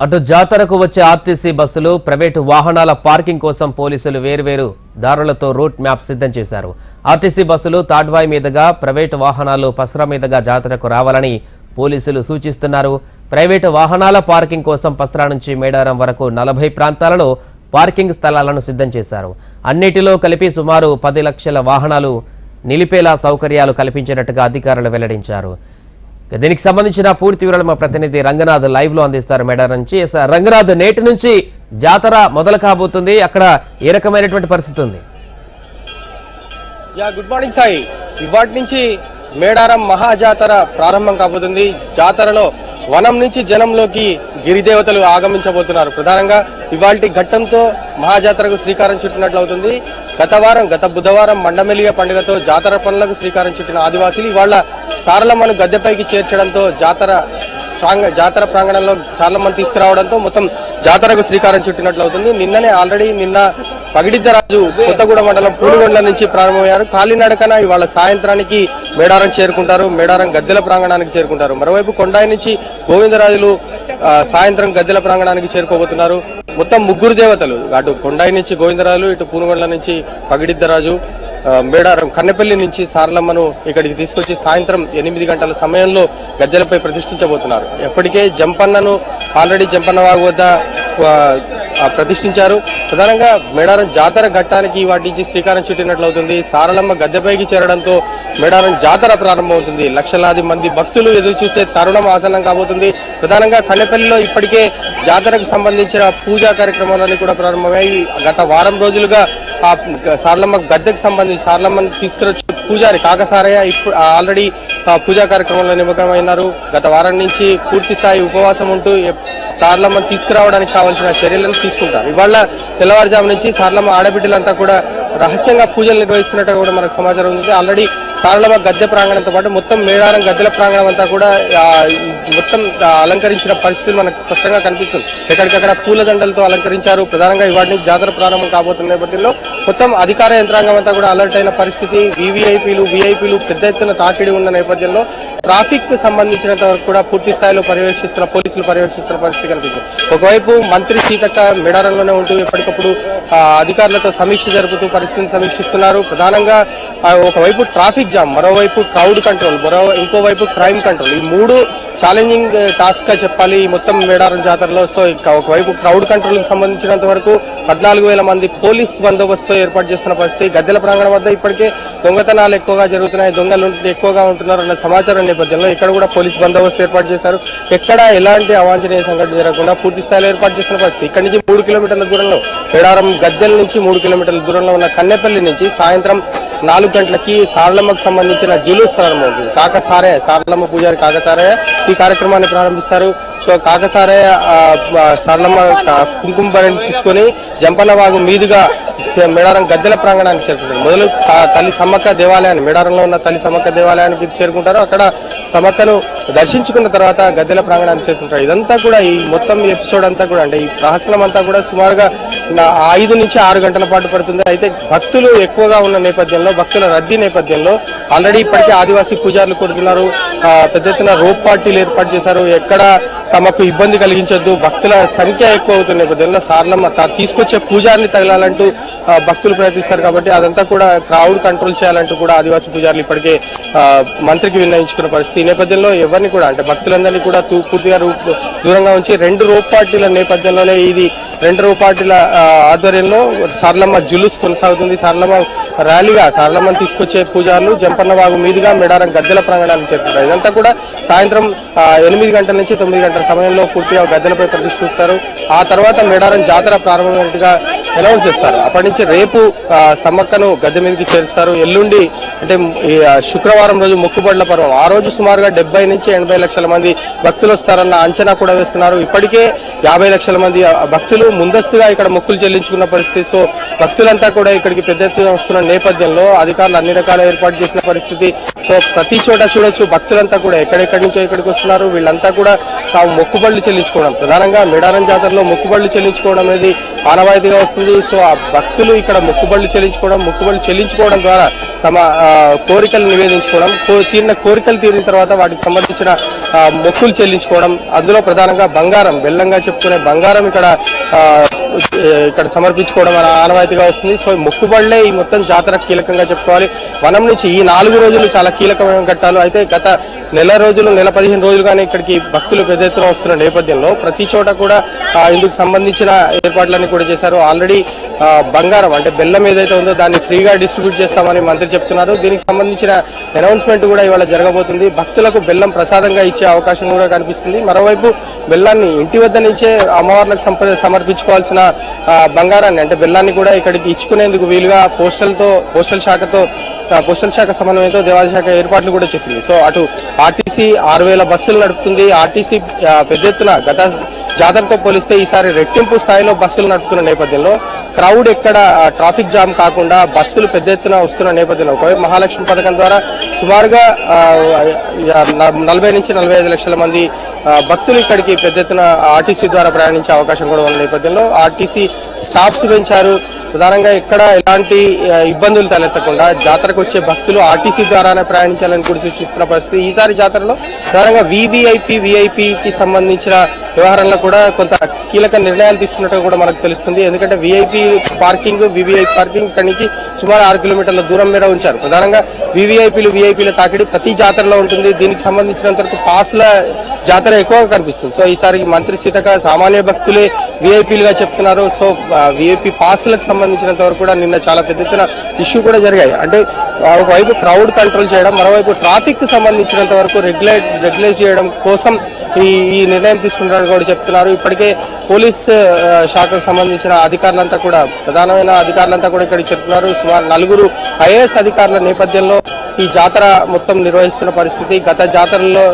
అటు జాతరకు వచ్చే ఆర్టీసీ బస్సులు ప్రైవేటు వాహనాల పార్కింగ్ కోసం పోలీసులు వేర్వేరు దారులతో రూట్ మ్యాప్ సిద్ధం చేశారు. ఆర్టీసీ బస్సులు తాడ్వాయి మీదుగా, ప్రైవేటు వాహనాలు పసరా మీదుగా జాతరకు రావాలని పోలీసులు సూచిస్తున్నారు. ప్రైవేటు వాహనాల పార్కింగ్ కోసం పసరా నుంచి మేడారం వరకు 40 ప్రాంతాలలో పార్కింగ్ స్థలాలను సిద్ధం చేశారు. అన్నిటిలో కలిపి సుమారు 10 లక్షల వాహనాలు నిలిపేలా సౌకర్యాలు కల్పించినట్టుగా అధికారులు వెల్లడించారు. దీనికి సంబంధించిన పూర్తి వివరాలు మా ప్రతినిధి రంగనాథ్ లైవ్ లో అందిస్తారు మేడారం నుంచి. రంగనాథ్, నేటి నుంచి జాతర మొదలు కాబోతుంది, అక్కడ ఏ రకమైనటువంటి పరిస్థితి ఉంది? Good morning Sai. ఇవాటి నుంచి మేడారం మహాజాతర ప్రారంభం కాబోతుంది. జాతరలో వనం నుంచి జనంలోకి గిరిదేవతలు ఆగమించబోతున్నారు. ప్రధానంగా ఇవాల్టి ఘట్టంతో మహాజాతరకు శ్రీకారం చుట్టినట్లు అవుతుంది. గత బుధవారం మండమెలియ పండుగతో జాతర పనులకు శ్రీకారం చుట్టిన ఆదివాసీలు ఇవాళ సారలమ్మను గద్దెపైకి చేర్చడంతో జాతర ప్రాంగణంలో సారలమ్మను తీసుకురావడంతో మొత్తం జాతరకు శ్రీకారం చుట్టినట్లు అవుతుంది. నిన్న పగిడిద్దరాజు కొత్తగూడ మండలం పూలుగొండ్ల నుంచి ప్రారంభమయ్యారు. కాలినడకన ఇవాళ సాయంత్రానికి మేడారం చేరుకుంటారు. మేడారం గద్దెల ప్రాంగణానికి చేరుకుంటారు. మరోవైపు కొండాయి నుంచి గోవిందరాజులు సాయంత్రం గద్దెల ప్రాంగణానికి చేరుకోబోతున్నారు. మొత్తం 3 దేవతలు, అటు కొండాయి నుంచి గోవిందరాజులు, ఇటు పూనుగొండ్ల నుంచి పగిడిద్దరాజు, మేడారం కన్నెపల్లి నుంచి సారలమ్మను ఇక్కడికి తీసుకొచ్చి సాయంత్రం 8 గంటల సమయంలో గద్దెలపై ప్రతిష్ఠించబోతున్నారు. ఎప్పటికే జంపన్నను ఆల్రెడీ జంపన్న వాగు వద్ద ప్రతిష్ఠించారు. ప్రధానంగా మేడారం జాతర ఘట్టానికి వాటి నుంచి శ్రీకారం చుట్టినట్లు అవుతుంది. సారలమ్మ గద్దెపైకి చేరడంతో మేడారం జాతర ప్రారంభమవుతుంది. లక్షలాది మంది భక్తులు ఎదురు చూసే తరుణం ఆసన్నం కాబోతుంది. ప్రధానంగా కన్నెపల్లిలో ఇప్పటికే జాతరకు సంబంధించిన పూజా కార్యక్రమాలన్నీ కూడా ప్రారంభమయ్యాయి. గత వారం రోజులుగా ఆ సారలమ్మ గద్దెకు సంబంధించి సారలమ్మను తీసుకురొచ్చే పూజారి కాకసారయ్య ఇప్పుడు ఆల్రెడీ పూజా కార్యక్రమంలో నిమగ్నమైనారు. గత వారం నుంచి పూర్తి స్థాయి ఉపవాసం ఉంటూ సారలమ్మను తీసుకురావడానికి కావాల్సిన చర్యలను తీసుకుంటారు. ఇవాళ తెల్లవారుజాము నుంచి సారలమ్మ ఆడబిడ్డలంతా కూడా రహస్యంగా పూజలు నిర్వహిస్తున్నట్టుగా కూడా మనకు సమాచారం ఉంది. ఆల్రెడీ సారలమ్మ గద్దె ప్రాంగణంతో పాటు మొత్తం మేడారం గద్దెల ప్రాంగణం అంతా కూడా మొత్తం అలంకరించిన పరిస్థితి మనకు స్పష్టంగా కనిపిస్తుంది. ఎక్కడికక్కడ పూల దండలతో అలంకరించారు. ప్రధానంగా ఇవాటి నుంచి జాతర ప్రారంభం కాబోతున్న నేపథ్యంలో మొత్తం అధికార యంత్రాంగం అంతా కూడా అలర్ట్ అయిన పరిస్థితి. విఐపీలు పెద్ద ఎత్తున తాకిడి ఉన్న నేపథ్యంలో ట్రాఫిక్ కు సంబంధించినంత వరకు కూడా పూర్తి స్థాయిలో పోలీసులు పర్యవేక్షిస్తున్న పరిస్థితి కనిపిస్తుంది. ఒకవైపు మంత్రి సీతక్క మేడారంలోనే ఉంటూ ఎప్పటికప్పుడు అధికారులతో సమీక్ష జరుపుతూ పరిస్థితిని సమీక్షిస్తున్నారు. ప్రధానంగా ఒకవైపు ట్రాఫిక్ జామ్, మరోవైపు క్రౌడ్ కంట్రోల్, ఇంకోవైపు క్రైమ్ కంట్రోల్, ఈ 3 ఛాలెంజింగ్ టాస్క్ గా చెప్పాలి మొత్తం మేడారం జాతరలో. సో ఒకవైపు క్రౌడ్ కంట్రోల్ కి సంబంధించినంత వరకు 14,000 మంది పోలీస్ బందోబస్తు ఏర్పాటు చేస్తున్న పరిస్థితి. గద్దెల ప్రాంగణం వద్ద ఇప్పటికే దొంగతనాలు ఎక్కువగా జరుగుతున్నాయి, దొంగలు ఎక్కువగా ఉంటున్నారు అన్న సమాచారం నేపథ్యంలో ఇక్కడ కూడా పోలీస్ బందోబస్తు ఏర్పాటు చేశారు. ఎక్కడ ఎలాంటి అవాంఛనీయ సంఘటన జరగకుండా పూర్తి స్థాయిలో ఏర్పాటు చేస్తున్న పరిస్థితి. ఇక్కడి నుంచి 3 కిలోమీటర్ల దూరంలో మేడారం గద్దెల నుంచి 3 కిలోమీటర్ల దూరంలో ఉన్న కన్నెపల్లి నుంచి సాయంత్రం 4 గంటలకి సారలమ్మకు సంబంధించిన జులూస్ ప్రారంభమవుతుంది. సారలమ్మ పూజారి కాకసారయ్య ఈ కార్యక్రమాన్ని ప్రారంభిస్తారు. సో కాకసారయ్య సారలమ్మ కుంకుమ భరణి తీసుకొని జంపన్న వాగు మీదుగా మేడారం గద్దెల ప్రాంగణానికి చేరుకుంటారు. మొదలు తల్లి సమ్మక్క దేవాలయాన్ని, మేడారంలో ఉన్న తల్లి సమ్మక్క దేవాలయానికి చేరుకుంటారు. అక్కడ సమ్మక్కను దర్శించుకున్న తర్వాత గద్దెల ప్రాంగణానికి చేరుకుంటారు. ఇదంతా కూడా ఈ మొత్తం ఎపిసోడ్ అంతా కూడా అంటే ఈ ప్రహసనం అంతా కూడా సుమారుగా 5 నుంచి 6 గంటల పాటు పడుతుంది. అయితే భక్తులు ఎక్కువగా ఉన్న నేపథ్యంలో, భక్తుల రద్దీ నేపథ్యంలో ఆల్రెడీ ఇప్పటికే ఆదివాసీ పూజారులు కొడుతున్నారు. పెద్ద ఎత్తున రోప్ పార్టీలు ఏర్పాటు చేశారు. ఎక్కడ తమకు ఇబ్బంది కలిగించొద్దు, భక్తుల సంఖ్య ఎక్కువ అవుతున్న నేపథ్యంలో సారలమ్మ తీసుకొచ్చే పూజారిని తగలాలంటూ భక్తులు ప్రయత్నిస్తారు. కాబట్టి అదంతా కూడా క్రౌడ్ కంట్రోల్ చేయాలంటూ కూడా ఆదివాసీ పూజారులు ఇప్పటికే మంత్రికి విన్నవించుకున్న పరిస్థితి. ఈ నేపథ్యంలో ఎవరిని కూడా అంటే భక్తులందరినీ కూడా పూర్తిగా దూరంగా ఉంచి 2 రోప్ పార్టీల నేపథ్యంలోనే ఇది 2 రోప్ పార్టీల ఆధ్వర్యంలో సారలమ్మ జులూస్ కొనసాగుతుంది. సారలమ్మ ర్యాలీగా సారలమ్మను తీసుకొచ్చే పూజారులు జంపన్న వాగు మీదుగా మేడారం గద్దెల ప్రాంగణానికి చేరుకుంటారు. ఇదంతా కూడా సాయంత్రం 8 గంటల నుంచి 9 గంటల సమయంలో పూర్తిగా గద్దెలపై ప్రతిష్ఠిస్తారు. ఆ తర్వాత మేడారం జాతర ప్రారంభమైనట్టుగా అనౌన్స్ చేస్తారు. అప్పటి నుంచి రేపు సమ్మక్కను గద్దె మీదకి చేరుస్తారు. ఎల్లుండి అంటే శుక్రవారం రోజు మొక్కుబడుల పర్వం. ఆ రోజు సుమారుగా 70 నుంచి 80 లక్షల మంది భక్తులు వస్తారన్న అంచనా కూడా వేస్తున్నారు. ఇప్పటికే 50 లక్షల మంది భక్తులు ముందస్తుగా ఇక్కడ మొక్కులు చెల్లించుకున్న పరిస్థితి. సో భక్తులంతా కూడా ఇక్కడికి పెద్ద ఎత్తున వస్తున్న నేపథ్యంలో అధికారులు అన్ని రకాల ఏర్పాటు చేసిన పరిస్థితి. సో ప్రతి చోట చూడొచ్చు భక్తులంతా కూడా ఎక్కడెక్కడి నుంచో ఇక్కడికి వస్తున్నారు. వీళ్ళంతా కూడా తాము మొక్కుబడులు చెల్లించుకోవడం, ప్రధానంగా మేడారం జాతరలో మొక్కుబడులు చెల్లించుకోవడం అనేది ఆనవాయితీగా వస్తుంది. సో ఆ భక్తులు ఇక్కడ మొక్కుబళ్ళు చెల్లించుకోవడం ద్వారా తమ కోరికలు నివేదించుకోవడం, తీరిన కోరికలు తీరిన తర్వాత వాటికి సంబంధించిన మొక్కులు చెల్లించుకోవడం, అందులో ప్రధానంగా బంగారం, బెల్లంగా చెప్పుకునే బంగారం ఇక్కడ సమర్పించుకోవడం అనే ఆనవాయితీగా వస్తుంది. సో మొక్కుబళ్ళే ఈ మొత్తం జాతర కీలకంగా చెప్పుకోవాలి. వనం నుంచి ఈ 4 రోజులు చాలా కీలకమైన ఘట్టాలు. అయితే గత నెల 15 రోజులుగానే ఇక్కడికి భక్తులు పెద్ద ఎత్తున వస్తున్న నేపథ్యంలో ప్రతి చోట కూడా ఇందుకు సంబంధించిన ఏర్పాట్లన్నీ కూడా చేశారు. ఆల్రెడీ బంగారం అంటే బెల్లం ఏదైతే ఉందో దాన్ని ఫ్రీగా డిస్ట్రిబ్యూట్ చేస్తామని మంత్రి చెప్తున్నారు. దీనికి సంబంధించిన అనౌన్స్మెంట్ కూడా ఇవాళ జరగబోతుంది. భక్తులకు బెల్లం ప్రసాదంగా ఇచ్చే అవకాశం కూడా కనిపిస్తుంది. మరోవైపు బెల్లాన్ని ఇంటి వద్ద నుంచే అమ్మవార్లకు సమర్పించుకోవాల్సిన బంగారాన్ని అంటే బెల్లాన్ని కూడా ఇక్కడికి ఇచ్చుకునేందుకు వీలుగా పోస్టల్ శాఖ సమన్వయంతో దేవాదాయ శాఖ ఏర్పాట్లు కూడా చేసింది. సో అటు ఆర్టీసీ 6000 బస్సులు నడుపుతుంది. ఆర్టీసీ పెద్ద ఎత్తున గత జాతరతో పోలిస్తే ఈసారి రెట్టింపు స్థాయిలో బస్సులు నడుపుతున్న నేపథ్యంలో క్రౌడ్ ఎక్కడ ట్రాఫిక్ జామ్ కాకుండా బస్సులు పెద్ద ఎత్తున వస్తున్న నేపథ్యంలో ఒకవైపు మహాలక్ష్మి పథకం ద్వారా సుమారుగా 40 నుంచి 45 లక్షల మంది భక్తులు ఇక్కడికి పెద్ద ఎత్తున ఆర్టీసీ ద్వారా ప్రయాణించే అవకాశం కూడా ఉన్న నేపథ్యంలో ఆర్టీసీ స్టాఫ్స్ పెంచారు. ప్రధానంగా ఎక్కడ ఎలాంటి ఇబ్బందులు తలెత్తకుండా జాతరకు వచ్చే భక్తులు ఆర్టీసీ ద్వారానే ప్రయాణించాలని కూడా సూచిస్తున్న పరిస్థితి. ఈసారి జాతరలో ప్రధానంగా విఐపికి సంబంధించిన వ్యవహారంలో కూడా కొంత కీలక నిర్ణయాలు తీసుకున్నట్టుగా కూడా మనకు తెలుస్తుంది. ఎందుకంటే విఐపి పార్కింగ్ ఇక్కడి నుంచి సుమారు 6 కిలోమీటర్ల దూరం మీద ఉంచారు. ప్రధానంగా విఐపీల తాకిడి ప్రతి జాతరలో ఉంటుంది. దీనికి సంబంధించినంత వరకు పాస్ల జాతర ఎక్కువగా కనిపిస్తుంది. సో ఈసారి మంత్రి సీతక సామాన్య భక్తులే విఐపీలుగా చెప్తున్నారు. సో విఐపి పాస్లకు సంబంధించినంత వరకు కూడా నిన్న చాలా పెద్ద ఎత్తున ఇష్యూ కూడా జరిగాయి. అంటే ఒకవైపు క్రౌడ్ కంట్రోల్ చేయడం, మరోవైపు ట్రాఫిక్ కు సంబంధించినంత వరకు రెగ్యులేట్ చేయడం కోసం ఈ నిర్ణయం తీసుకుంటారని కూడా చెప్తున్నారు. ఇప్పటికే పోలీస్ శాఖకు సంబంధించిన అధికారులంతా కూడా ప్రధానమైన అధికారులంతా కూడా ఇక్కడ చెప్తున్నారు. సుమారు 4 ఐఏఎస్ అధికారుల నేపథ్యంలో ఈ జాతర మొత్తం నిర్వహిస్తున్న పరిస్థితి. గత జాతరలో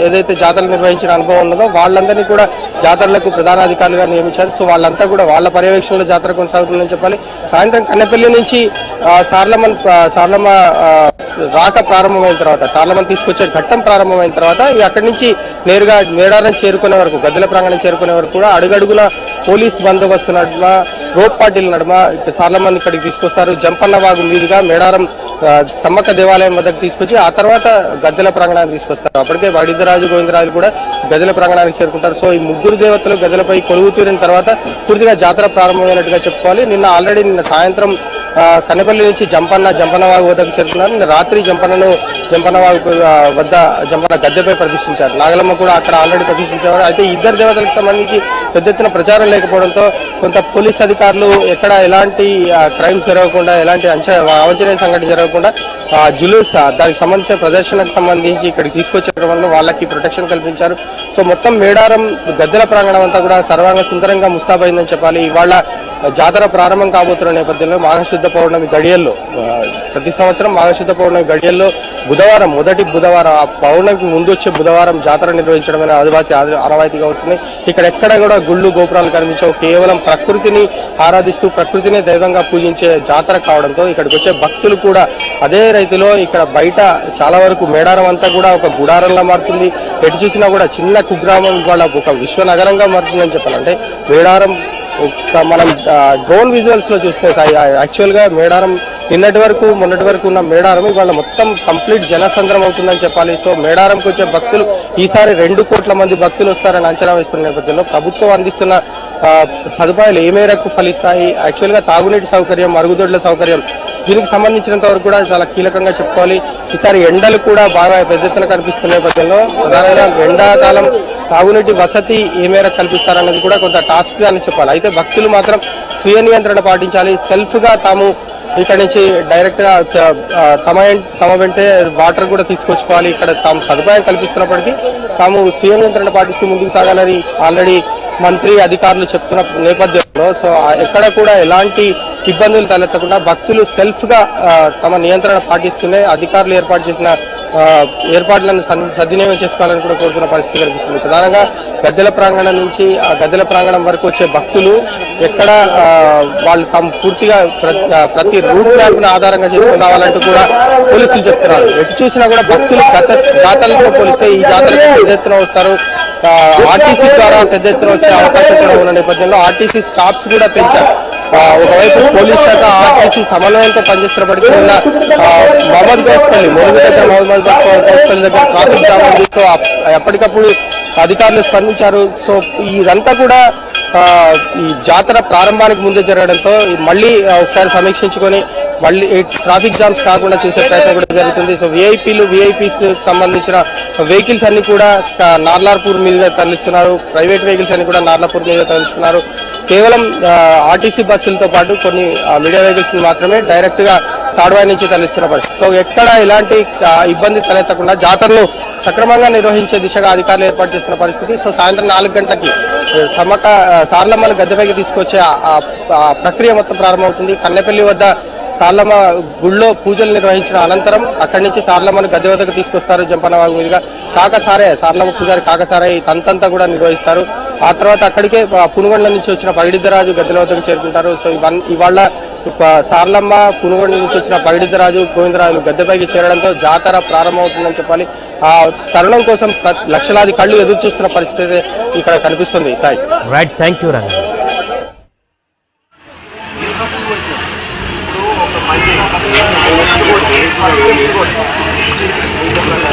ఏదైతే జాతరలు నిర్వహించిన అనుభవం ఉన్నదో వాళ్ళందరినీ కూడా జాతరలకు ప్రధాన అధికారులుగా నియమించారు. సో వాళ్ళంతా కూడా వాళ్ళ పర్యవేక్షణలో జాతర కొనసాగుతుందని చెప్పాలి. సాయంత్రం కన్నెపల్లి నుంచి సార్లమ్మ రాక ప్రారంభమైన తర్వాత, సార్లమ్మని తీసుకొచ్చే ఘట్టం ప్రారంభమైన తర్వాత అక్కడి నుంచి నేరుగా మేడారం చేరుకునే వరకు, గద్దెల ప్రాంగణం చేరుకునే వరకు కూడా అడుగడుగున పోలీస్ బందోబస్తు నడుమ, రోప్ పార్టీల నడుమ సార్లమ్మని ఇక్కడికి తీసుకొస్తారు. జంపన్న వాగు మీదుగా మేడారం సమ్మక్క దేవాలయం వద్దకు తీసుకొచ్చి ఆ తర్వాత గద్దెల ప్రాంగణానికి తీసుకొస్తారు. అప్పటికే వడిదరాజు గోవిందరాజు కూడా గద్దెల ప్రాంగణానికి చేరుకుంటారు. సో ఈ 3 దేవతలు గద్దెలపై కొలువు తీరిన తర్వాత పూర్తిగా జాతర ప్రారంభమైనట్టుగా చెప్పుకోవాలి. నిన్న సాయంత్రం కన్నెపల్లి నుంచి జంపన్న వాగు వద్దకు చేరుకున్నారు. నిన్న రాత్రి జంపన్న గద్దెపై ప్రతిష్ఠించారు. నాగలమ్మ కూడా అక్కడ ఆల్రెడీ ప్రతిష్ఠించేవారు. అయితే 2 దేవతలకు సంబంధించి పెద్ద ఎత్తున ప్రచారం లేకపోవడంతో కొంత పోలీస్ అధికారులు ఎక్కడ ఎలాంటి క్రైమ్స్ జరగకుండా, ఎలాంటి అవాంఛనీయ సంఘటన జరగకుండా జులూస్ దానికి సంబంధించిన ప్రదర్శనకు సంబంధించి ఇక్కడికి తీసుకొచ్చడం వల్ల వాళ్ళకి ప్రొటెక్షన్ కల్పించారు. సో మొత్తం మేడారం గద్దెల ప్రాంగణం అంతా కూడా సర్వాంగ సుందరంగా ముస్తాబైందని చెప్పాలి. ఇవాళ జాతర ప్రారంభం కాబోతున్న నేపథ్యంలో మాఘశుద్ధ పౌర్ణమి గడియల్లో, ప్రతి సంవత్సరం మాఘశుద్ధ పౌర్ణమి గడియల్లో మొదటి బుధవారం, ఆ పౌర్ణమికి ముందు వచ్చే బుధవారం జాతర నిర్వహించడం అనే ఆదివాసీ ఆనవాయితీగా వస్తుంది. ఇక్కడ ఎక్కడ కూడా గుళ్ళు గోపురాలు కనిపించవు. కేవలం ప్రకృతిని ఆరాధిస్తూ ప్రకృతినే దైవంగా పూజించే జాతర కావడంతో ఇక్కడికి వచ్చే భక్తులు కూడా అదే రైతులో ఇక్కడ బయట చాలా వరకు మేడారం అంతా కూడా ఒక గుడారంలా మారుతుంది. ఎటు చూసినా కూడా చిన్న కుగ్రామం వాళ్ళ ఒక విశ్వనగరంగా మారుతుందని చెప్పాలంటే మేడారం మనం డ్రోన్ విజువల్స్ లో చూస్తే యాక్చువల్గా మేడారం మొన్నటి వరకు ఉన్న మేడారం ఇవాళ మొత్తం కంప్లీట్ జనసంద్రం అవుతుందని చెప్పాలి. సో మేడారంకి వచ్చే భక్తులు ఈసారి 2 కోట్ల మంది భక్తులు వస్తారని అంచనా వేస్తున్న నేపథ్యంలో ప్రభుత్వం అందిస్తున్న సదుపాయాలు ఏ మేరకు ఫలిస్తాయి, యాక్చువల్గా తాగునీటి సౌకర్యం, మరుగుదొడ్ల సౌకర్యం, దీనికి సంబంధించినంత వరకు కూడా చాలా కీలకంగా చెప్పుకోవాలి. ఈసారి ఎండలు కూడా బాగా పెద్ద ఎత్తున కనిపిస్తున్న నేపథ్యంలో ప్రధానంగా ఎండాకాలం తాగునీటి వసతి ఏ మేరకు కల్పిస్తారన్నది కూడా కొంత టాస్క్ అని చెప్పాలి. అయితే భక్తులు మాత్రం స్వీయ నియంత్రణ పాటించాలి. సెల్ఫ్గా తాము ఇక్కడ నుంచి డైరెక్ట్ గా తమ వెంటే వాటర్ కూడా తీసుకొచ్చుకోవాలి. ఇక్కడ తాము సదుపాయం కల్పిస్తున్నప్పటికీ తాము స్వీయ నియంత్రణ పాటిస్తూ ముందుకు సాగాలని ఆల్రెడీ మంత్రి అధికారులు చెప్తున్న నేపథ్యంలో సో ఎక్కడ కూడా ఎలాంటి ఇబ్బందులు తలెత్తకుండా భక్తులు సెల్ఫ్ గా తమ నియంత్రణ పాటిస్తూనే అధికారులు ఏర్పాటు చేసిన ఏర్పాట్లను సద్వినియోగం చేసుకోవాలని కూడా కోరుతున్న పరిస్థితి కనిపిస్తుంది. ప్రధానంగా గద్దెల ప్రాంగణం నుంచి ఆ గద్దెల ప్రాంగణం వరకు వచ్చే భక్తులు ఎక్కడ వాళ్ళు తమ పూర్తిగా ప్రతి రూట్ మ్యాప్ ను ఆధారంగా చేసుకుని రావాలంటూ కూడా పోలీసులు చెప్తున్నారు. ఎటు చూసినా కూడా భక్తులు గత జాతరలతో పోలిస్తే ఈ జాతరకు పెద్ద ఎత్తున వస్తారు. ఆర్టీసీ ద్వారా పెద్ద ఎత్తున వచ్చే అవకాశం కూడా ఉన్న నేపథ్యంలో ఆర్టీసీ స్టాప్స్ కూడా పెంచారు. ఒకవైపు పోలీస్ శాఖ ఆర్టీసీ సమన్వయంతో పనిచేస్తున్న పడుతున్న మహమ్మద్ గౌస్పల్లి ములుగు దగ్గర మహమ్మద్ గౌస్పల్లి దగ్గర ట్రాఫిక్ జామ్ ఉండడంతో ఎప్పటికప్పుడు అధికారులు స్పందించారు. సో ఇదంతా కూడా ఈ జాతర ప్రారంభానికి ముందే జరగడంతో మళ్ళీ ఒకసారి సమీక్షించుకొని మళ్ళీ ట్రాఫిక్ జామ్స్ కాకుండా చూసే ప్రయత్నం కూడా జరుగుతుంది. సో విఐపీస్ సంబంధించిన వెహికల్స్ అన్ని కూడా నార్లాపూర్ మీదుగా తరలిస్తున్నారు. ప్రైవేట్ వెహికల్స్ అన్ని కూడా నార్లాపూర్ మీదుగా తరలిస్తున్నారు. కేవలం ఆర్టీసీ బస్సులతో పాటు కొన్ని మీడియా వెహికల్స్ మాత్రమే డైరెక్ట్ గా తాడ్వాయి నుంచి తరలిస్తున్న పరిస్థితి. సో ఎక్కడ ఎలాంటి ఇబ్బంది తలెత్తకుండా జాతరను సక్రమంగా నిర్వహించే దిశగా అధికారులు ఏర్పాటు చేస్తున్న పరిస్థితి. సో సాయంత్రం 4 గంటలకి సార్లమ్మను గద్దెపైకి తీసుకొచ్చే ప్రక్రియ మొత్తం ప్రారంభమవుతుంది. కన్నెపల్లి వద్ద సార్లమ్మ గుళ్ళో పూజలు నిర్వహించిన అనంతరం అక్కడి నుంచి సార్లమ్మను గద్దె వద్దకు తీసుకొస్తారు. జంపనవాగు మీదుగా సార్లమ్మ పూజారి కాకసారయ్య తంతంతా కూడా నిర్వహిస్తారు. ఆ తర్వాత అక్కడికే పునుగొండ నుంచి వచ్చిన పగిడిద్దరాజు గద్దెల వద్దకు చేరుకుంటారు. సో ఇవాళ సార్లమ్మ పునుగొండ నుంచి వచ్చిన పగిడిద్దరాజు గోవిందరాజులు గద్దెపైకి చేరడంతో జాతర ప్రారంభమవుతుందని చెప్పాలి. ఆ తరుణం కోసం లక్షలాది కళ్ళు ఎదురు చూస్తున్న పరిస్థితి ఇక్కడ కనిపిస్తుంది. Sai right, thank you Ranga. ఒక